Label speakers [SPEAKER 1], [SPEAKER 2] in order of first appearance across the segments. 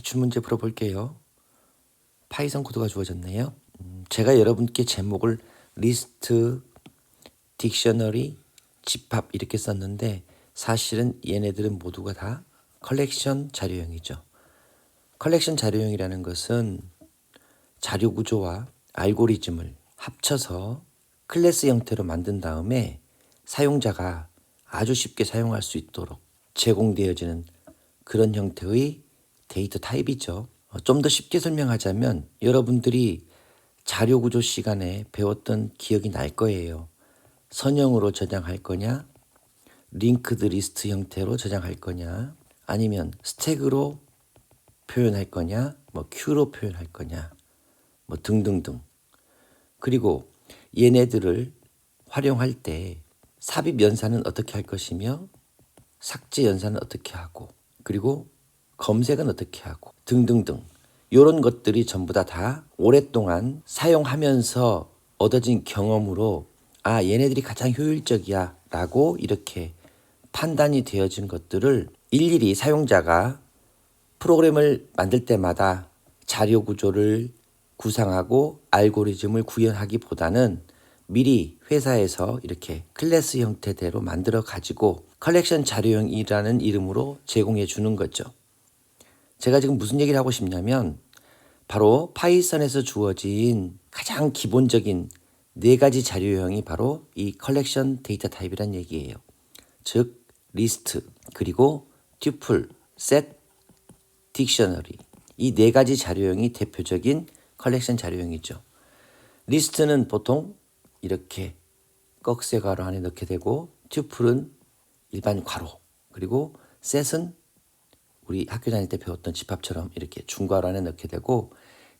[SPEAKER 1] 기출문제 풀어볼게요. 파이썬 코드가 주어졌네요. 제가 여러분께 제목을 리스트, 딕셔너리, 집합 이렇게 썼는데 사실은 얘네들은 모두가 다 컬렉션 자료형이죠. 컬렉션 자료형이라는 것은 자료 구조와 알고리즘을 합쳐서 클래스 형태로 만든 다음에 사용자가 아주 쉽게 사용할 수 있도록 제공되어지는 그런 형태의 데이터 타입이죠. 좀 더 쉽게 설명하자면 여러분들이 자료 구조 시간에 배웠던 기억이 날 거예요. 선형으로 저장할 거냐, 링크드 리스트 형태로 저장할 거냐, 아니면 스택으로 표현할 거냐, 큐로 표현할 거냐, 등등등. 그리고 얘네들을 활용할 때 삽입 연산은 어떻게 할 것이며 삭제 연산은 어떻게 하고 그리고 검색은 어떻게 하고 등등등 이런 것들이 전부 다 오랫동안 사용하면서 얻어진 경험으로 얘네들이 가장 효율적이야 라고 이렇게 판단이 되어진 것들을 일일이 사용자가 프로그램을 만들 때마다 자료 구조를 구상하고 알고리즘을 구현하기보다는 미리 회사에서 이렇게 클래스 형태대로 만들어 가지고 컬렉션 자료형이라는 이름으로 제공해 주는 거죠. 제가 지금 무슨 얘기를 하고 싶냐면 바로 파이썬에서 주어진 가장 기본적인 4가지 자료형이 바로 이 컬렉션 데이터 타입이란 얘기예요. 즉 리스트, 그리고 튜플, 셋, 딕셔너리 이 4가지 자료형이 대표적인 컬렉션 자료형이죠. 리스트는 보통 이렇게 꺽쇠 괄호 안에 넣게 되고 튜플은 일반 괄호, 그리고 셋은 우리 학교 다닐 때 배웠던 집합처럼 이렇게 중괄호 안에 넣게 되고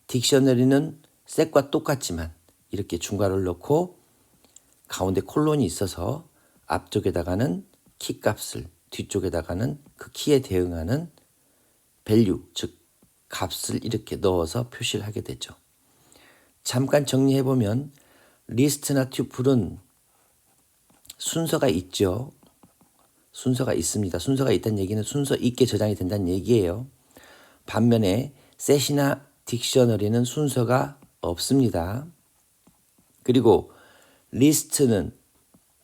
[SPEAKER 1] 딕셔너리는 셋과 똑같지만 이렇게 중괄호를 넣고 가운데 콜론이 있어서 앞쪽에다가는 키 값을, 뒤쪽에다가는 그 키에 대응하는 밸류, 즉 값을 이렇게 넣어서 표시를 하게 되죠. 잠깐 정리해보면 리스트나 튜플은 순서가 있죠. 순서가 있습니다. 순서가 있다는 얘기는 순서 있게 저장이 된다는 얘기예요. 반면에 셋이나 딕셔너리는 순서가 없습니다. 그리고 리스트는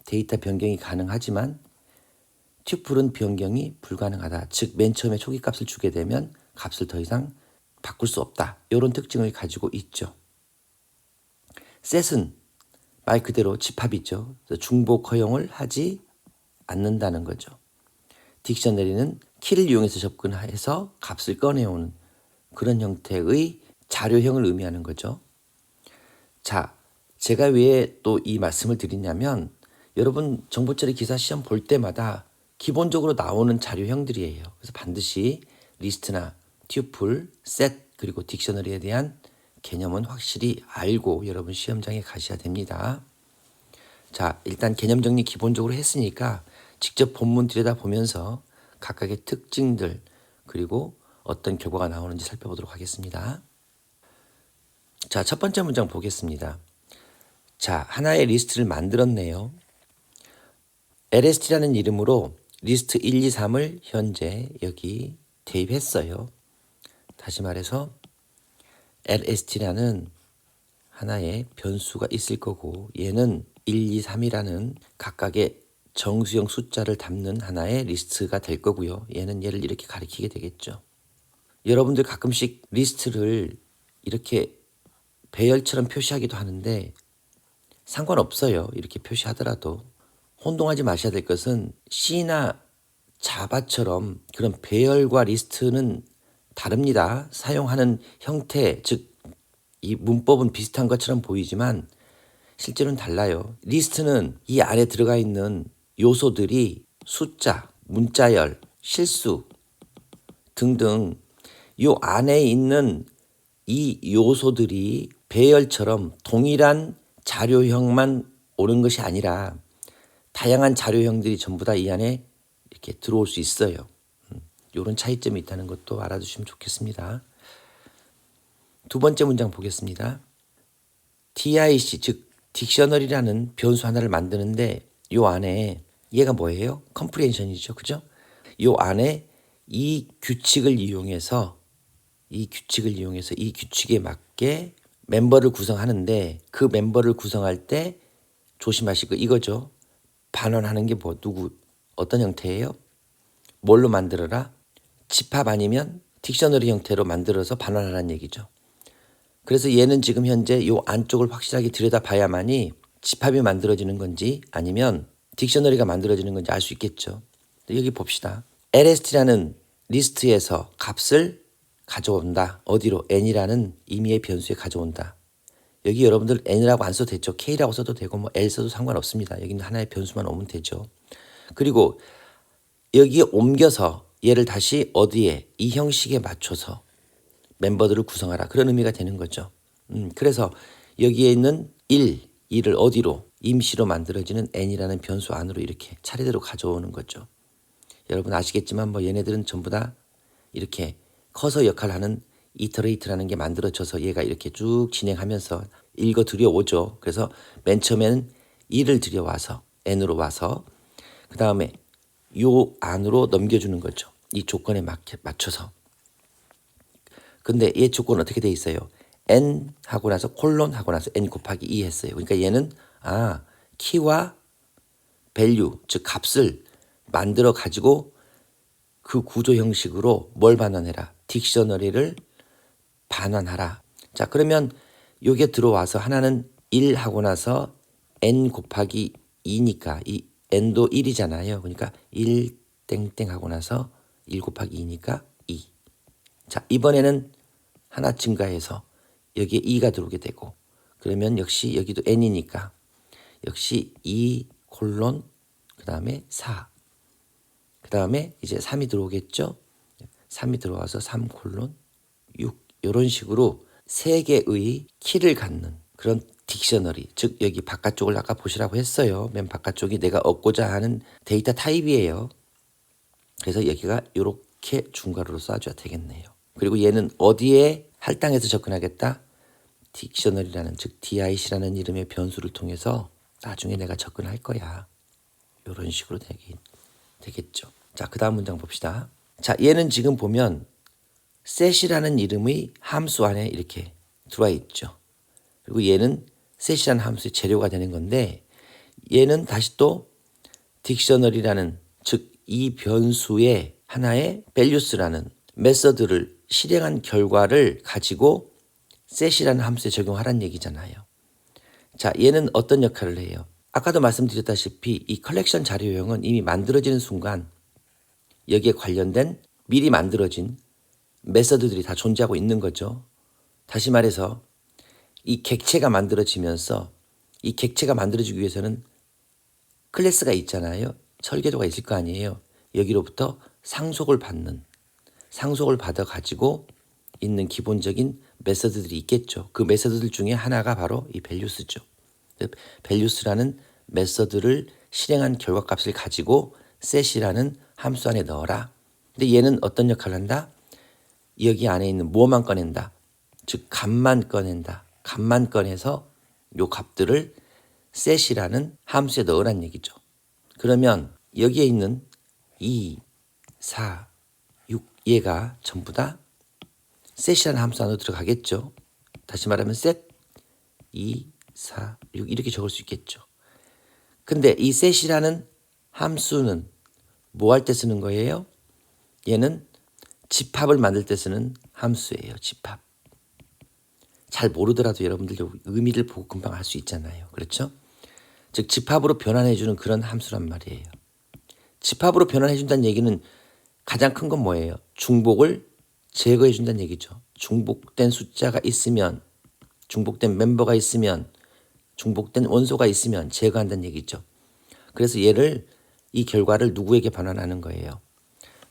[SPEAKER 1] 데이터 변경이 가능하지만 튜플은 변경이 불가능하다. 즉 맨 처음에 초기 값을 주게 되면 값을 더 이상 바꿀 수 없다. 이런 특징을 가지고 있죠. 셋은 말 그대로 집합이죠. 중복 허용을 하지 않는다는 거죠. 딕셔너리는 키를 이용해서 접근해서 값을 꺼내오는 그런 형태의 자료형을 의미하는 거죠. 자, 제가 왜 또 이 말씀을 드리냐면 여러분 정보처리 기사 시험 볼 때마다 기본적으로 나오는 자료형들이에요. 그래서 반드시 리스트나 튜플, 셋, 그리고 딕셔너리에 대한 개념은 확실히 알고 여러분 시험장에 가셔야 됩니다. 자, 일단 개념 정리 기본적으로 했으니까 직접 본문 들여다보면서 각각의 특징들 그리고 어떤 결과가 나오는지 살펴보도록 하겠습니다. 자, 첫 번째 문장 보겠습니다. 자, 하나의 리스트를 만들었네요. LST라는 이름으로 리스트 1, 2, 3을 현재 여기 대입했어요. 다시 말해서 LST라는 하나의 변수가 있을 거고 얘는 1, 2, 3이라는 각각의 정수형 숫자를 담는 하나의 리스트가 될 거고요. 얘는 얘를 이렇게 가리키게 되겠죠. 여러분들 가끔씩 리스트를 이렇게 배열처럼 표시하기도 하는데 상관없어요. 이렇게 표시하더라도. 혼동하지 마셔야 될 것은 C나 자바처럼 그런 배열과 리스트는 다릅니다. 사용하는 형태, 즉 이 문법은 비슷한 것처럼 보이지만 실제로는 달라요. 리스트는 이 안에 들어가 있는 요소들이 숫자, 문자열, 실수 등등 이 안에 있는 이 요소들이 배열처럼 동일한 자료형만 오는 것이 아니라 다양한 자료형들이 전부 다 이 안에 이렇게 들어올 수 있어요. 이런 차이점이 있다는 것도 알아두시면 좋겠습니다. 두 번째 문장 보겠습니다. DIC 즉 딕셔너리라는 변수 하나를 만드는데 이 안에 얘가 뭐예요? 컴프레hension이죠. 그죠? 이 안에 이 규칙을 이용해서 이 규칙을 이용해서 이 규칙에 맞게 멤버를 구성하는데 그 멤버를 구성할 때 조심하실 거 이거죠. 반원하는 게 뭐 누구 어떤 형태예요? 뭘로 만들어라? 집합 아니면 딕셔너리 형태로 만들어서 반환하라는 얘기죠. 그래서 얘는 지금 현재 요 안쪽을 확실하게 들여다봐야만이 집합이 만들어지는 건지 아니면 딕셔너리가 만들어지는 건지 알 수 있겠죠. 여기 봅시다. lst라는 리스트에서 값을 가져온다. 어디로? n이라는 임의의 변수에 가져온다. 여기 여러분들 n이라고 안 써도 되죠. k라고 써도 되고 뭐 l 써도 상관없습니다. 여기는 하나의 변수만 오면 되죠. 그리고 여기에 옮겨서 얘를 다시 어디에? 이 형식에 맞춰서 멤버들을 구성하라. 그런 의미가 되는 거죠. 그래서 여기에 있는 2를 어디로? 임시로 만들어지는 n이라는 변수 안으로 이렇게 차례대로 가져오는 거죠. 여러분 아시겠지만 뭐 얘네들은 전부 다 이렇게 커서 역할을 하는 이터레이트라는 게 만들어져서 얘가 이렇게 쭉 진행하면서 읽어 들여오죠. 그래서 맨 처음에는 2를 들여와서 n으로 와서 그 다음에 요 안으로 넘겨주는 거죠. 이 조건에 맞춰서. 근데 얘 조건 어떻게 돼 있어요? n 하고 나서 콜론 하고 나서 n 곱하기 2 했어요. 그러니까 얘는 키와 밸류 즉 값을 만들어 가지고 그 구조 형식으로 뭘 반환해라? 딕셔너리를 반환하라. 자 그러면 요게 들어와서 하나는 1 하고 나서 n 곱하기 2니까 이 n도 1이잖아요. 그러니까 1 땡땡 하고 나서 1 곱하기 2니까 2. 자 이번에는 하나 증가해서 여기에 2가 들어오게 되고 그러면 역시 여기도 n이니까 역시 2 콜론 그 다음에 4. 그 다음에 이제 3이 들어오겠죠. 3이 들어와서 3 콜론 6 이런 식으로 3개의 키를 갖는 그런 딕셔너리 즉 여기 바깥쪽을 아까 보시라고 했어요. 맨 바깥쪽이 내가 얻고자 하는 데이터 타입이에요. 그래서 여기가 이렇게 중괄호로 쏴줘야 되겠네요. 그리고 얘는 어디에 할당해서 접근하겠다? 딕셔너리라는 즉 DIC라는 이름의 변수를 통해서 나중에 내가 접근할 거야. 이런 식으로 되겠죠. 자, 그 다음 문장 봅시다. 자, 얘는 지금 보면 set이라는 이름의 함수 안에 이렇게 들어와 있죠. 그리고 얘는 set이라는 함수의 재료가 되는 건데 얘는 다시 또 딕셔너리라는 즉 이 변수의 하나의 values라는 메서드를 실행한 결과를 가지고 set이라는 함수에 적용하라는 얘기잖아요. 자, 얘는 어떤 역할을 해요? 아까도 말씀드렸다시피 이 컬렉션 자료형은 이미 만들어지는 순간 여기에 관련된 미리 만들어진 메서드들이 다 존재하고 있는 거죠. 다시 말해서 이 객체가 만들어지면서 이 객체가 만들어지기 위해서는 클래스가 있잖아요. 설계도가 있을 거 아니에요. 여기로부터 상속을 받아 가지고 있는 기본적인 메서드들이 있겠죠. 그 메서드들 중에 하나가 바로 이 values죠. values라는 메서드를 실행한 결과값을 가지고 set이라는 함수 안에 넣어라. 근데 얘는 어떤 역할을 한다? 여기 안에 있는 뭐만 꺼낸다. 즉 값만 꺼낸다. 값만 꺼내서 요 값들을 set이라는 함수에 넣으란 얘기죠. 그러면 여기에 있는 2, 4, 6 얘가 전부 다 set이라는 함수 안으로 들어가겠죠. 다시 말하면 set 2, 4, 6 이렇게 적을 수 있겠죠. 근데 이 set이라는 함수는 뭐 할 때 쓰는 거예요? 얘는 집합을 만들 때 쓰는 함수예요. 집합. 잘 모르더라도 여러분들 의미를 보고 금방 알 수 있잖아요. 그렇죠? 즉 집합으로 변환해주는 그런 함수란 말이에요. 집합으로 변환해준다는 얘기는 가장 큰 건 뭐예요? 중복을 제거해준다는 얘기죠. 중복된 숫자가 있으면, 중복된 멤버가 있으면, 중복된 원소가 있으면 제거한다는 얘기죠. 그래서 이 결과를 누구에게 반환하는 거예요?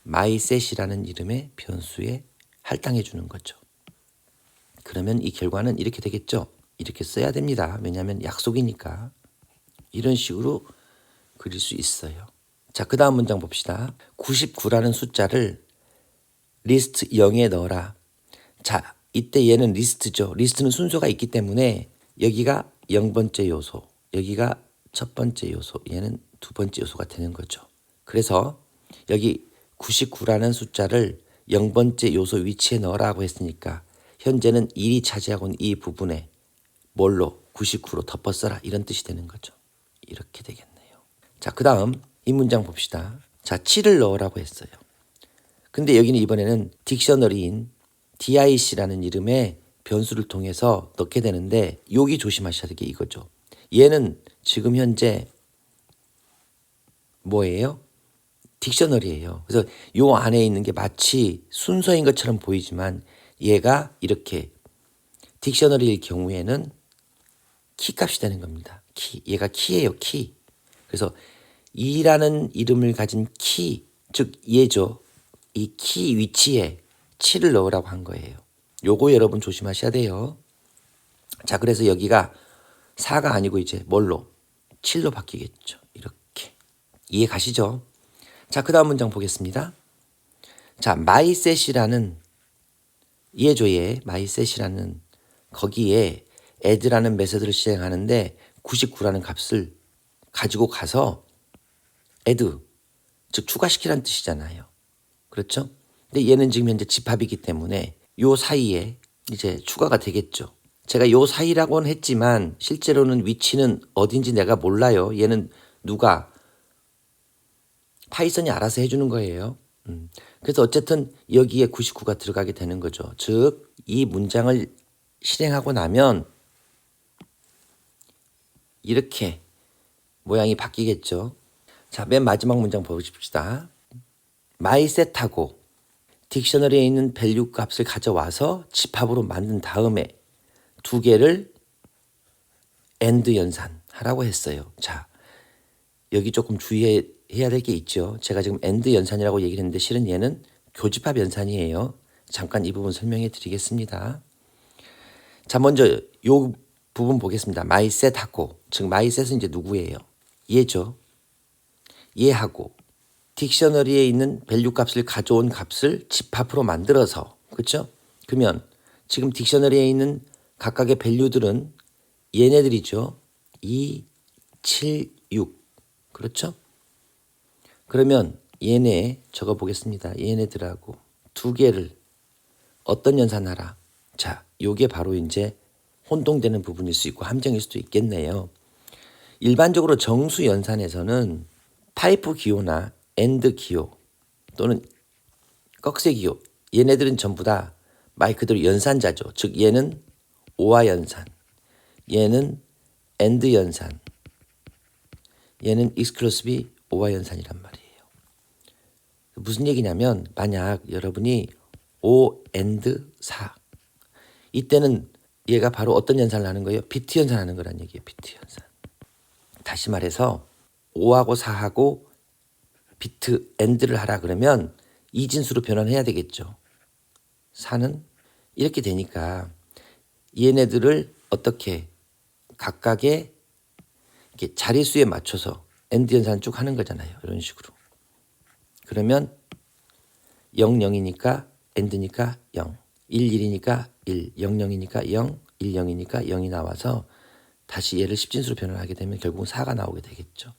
[SPEAKER 1] myset이라는 이름의 변수에 할당해 주는 거죠. 그러면 이 결과는 이렇게 되겠죠. 이렇게 써야 됩니다. 왜냐하면 약속이니까. 이런 식으로 그릴 수 있어요. 자, 그 다음 문장 봅시다. 99라는 숫자를 리스트 0에 넣어라. 자, 이때 얘는 리스트죠. 리스트는 순서가 있기 때문에 여기가 0번째 요소, 여기가 첫 번째 요소, 얘는 두 번째 요소가 되는 거죠. 그래서 여기 99라는 숫자를 0번째 요소 위치에 넣으라고 했으니까 현재는 1이 차지하고 있는 이 부분에 뭘로 99로 덮어 써라 이런 뜻이 되는 거죠. 이렇게 되겠네요. 자, 그 다음 이 문장 봅시다. 자, 7을 넣으라고 했어요. 근데 여기는 이번에는 딕셔너리인 DIC라는 이름의 변수를 통해서 넣게 되는데 여기 조심하셔야 될 게 이거죠. 얘는 지금 현재 뭐예요? 딕셔너리예요. 그래서 요 안에 있는 게 마치 순서인 것처럼 보이지만 얘가 이렇게 딕셔너리일 경우에는 키값이 되는 겁니다. 키. 얘가 키예요. 키. 그래서 이라는 이름을 가진 키, 즉 얘죠. 이 키 위치에 7을 넣으라고 한 거예요. 요거 여러분 조심하셔야 돼요. 자, 그래서 여기가 4가 아니고 이제 뭘로? 7로 바뀌겠죠. 이렇게. 이해 가시죠? 자, 그 다음 문장 보겠습니다. 자, myset이라는 얘죠. 얘. myset이라는 거기에 add라는 메서드를 실행하는데 99라는 값을 가지고 가서 add, 즉 추가시키라는 뜻이잖아요. 그렇죠? 근데 얘는 지금 현재 집합이기 때문에 요 사이에 이제 추가가 되겠죠. 제가 요 사이라고는 했지만 실제로는 위치는 어딘지 내가 몰라요. 얘는 누가 파이썬이 알아서 해주는 거예요. 그래서 어쨌든 여기에 99가 들어가게 되는 거죠. 즉 이 문장을 실행하고 나면 이렇게 모양이 바뀌겠죠. 자, 맨 마지막 문장 보십시다. myset하고 딕셔너리에 있는 밸류 값을 가져와서 집합으로 만든 다음에 두 개를 AND 연산하라고 했어요. 자, 여기 조금 주의해야 될 게 있죠. 제가 지금 AND 연산이라고 얘기를 했는데 실은 얘는 교집합 연산이에요. 잠깐 이 부분 설명해 드리겠습니다. 자, 먼저 요 부분 보겠습니다. myset하고, 즉 myset은 이제 누구예요? 얘죠. 얘하고 딕셔너리에 있는 밸류 값을 가져온 값을 집합으로 만들어서, 그렇죠? 그러면 지금 딕셔너리에 있는 각각의 밸류들은 얘네들이죠. 2, 7, 6. 그렇죠? 그러면 얘네 적어 보겠습니다. 얘네들하고 두 개를 어떤 연산하라. 자, 요게 바로 이제 혼동되는 부분일 수 있고 함정일 수도 있겠네요. 일반적으로 정수 연산에서는 파이프 기호나 AND 기호 또는 꺽쇠 기호, 얘네들은 전부 다 말 그대로 연산자죠. 즉 얘는 오화 연산, 얘는 AND 연산, 얘는 익스클루시브 오화 연산이란 말이에요. 무슨 얘기냐면 만약 여러분이 5 AND 4 이때는 얘가 바로 어떤 연산을 하는 거예요? 비트 연산하는 거란 얘기예요. 비트 연산. 다시 말해서 5하고 4하고 비트 AND를 하라 그러면 이진수로 변환해야 되겠죠. 4는 이렇게 되니까 얘네들을 어떻게 각각의 이렇게 자릿수에 맞춰서 AND 연산을 쭉 하는 거잖아요. 이런 식으로. 그러면 0, 0이니까 AND니까 0, 1, 1이니까 1, 0, 0이니까 0, 1, 0이니까 0이 나와서 다시 얘를 10진수로 변환하게 되면 결국은 4가 나오게 되겠죠.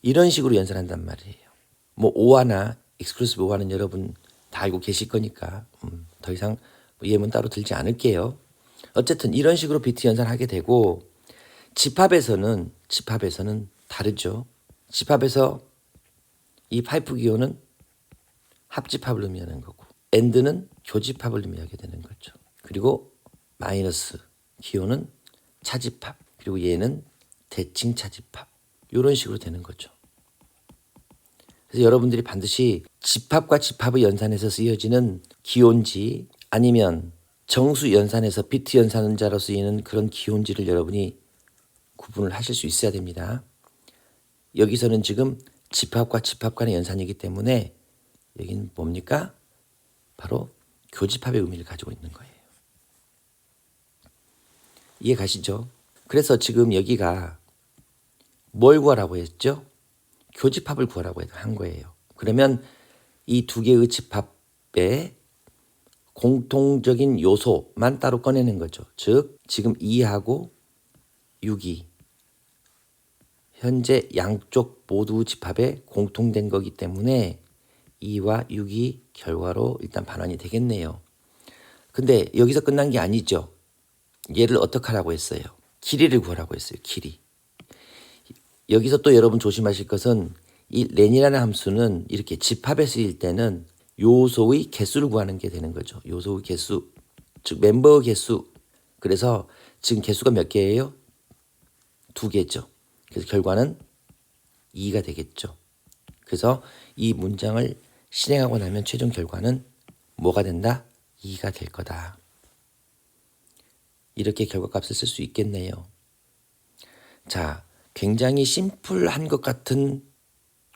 [SPEAKER 1] 이런 식으로 연산한단 말이에요. 뭐 오화나 익스클루시브 오화는 여러분 다 알고 계실 거니까 더 이상 예문 따로 들지 않을게요. 어쨌든 이런 식으로 비트 연산하게 되고 집합에서는 다르죠. 집합에서 이 파이프 기호는 합집합을 의미하는 거고 AND는 교집합을 의미하게 되는 거죠. 그리고 마이너스 기호는 차집합, 그리고 얘는 대칭 차집합 이런 식으로 되는 거죠. 그래서 여러분들이 반드시 집합과 집합의 연산에서 쓰여지는 기혼지 아니면 정수 연산에서 비트 연산자로 쓰이는 그런 기혼지를 여러분이 구분을 하실 수 있어야 됩니다. 여기서는 지금 집합과 집합 간의 연산이기 때문에 여기는 뭡니까? 바로 교집합의 의미를 가지고 있는 거예요. 이해 가시죠? 그래서 지금 여기가 뭘 구하라고 했죠? 교집합을 구하라고 한 거예요. 그러면 이 두 개의 집합의 공통적인 요소만 따로 꺼내는 거죠. 즉 지금 2하고 6이 현재 양쪽 모두 집합에 공통된 거기 때문에 2와 6이 결과로 일단 반환이 되겠네요. 근데 여기서 끝난 게 아니죠. 얘를 어떻게 하라고 했어요? 길이를 구하라고 했어요. 길이. 여기서 또 여러분 조심하실 것은 이 렌이라는 함수는 이렇게 집합에 쓰일 때는 요소의 개수를 구하는 게 되는 거죠. 요소의 개수, 즉 멤버 개수. 그래서 지금 개수가 몇 개예요? 2개죠. 그래서 결과는 2가 되겠죠. 그래서 이 문장을 실행하고 나면 최종 결과는 뭐가 된다? 2가 될 거다. 이렇게 결과값을 쓸 수 있겠네요. 자, 굉장히 심플한 것 같은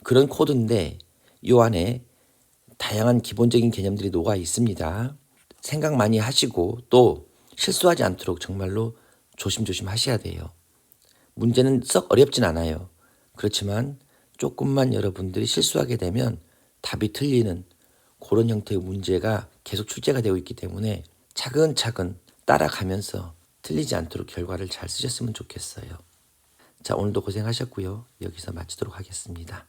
[SPEAKER 1] 그런 코드인데 이 안에 다양한 기본적인 개념들이 녹아 있습니다. 생각 많이 하시고 또 실수하지 않도록 정말로 조심조심 하셔야 돼요. 문제는 썩 어렵진 않아요. 그렇지만 조금만 여러분들이 실수하게 되면 답이 틀리는 그런 형태의 문제가 계속 출제가 되고 있기 때문에 차근차근 따라가면서 틀리지 않도록 결과를 잘 쓰셨으면 좋겠어요. 자, 오늘도 고생하셨고요. 여기서 마치도록 하겠습니다.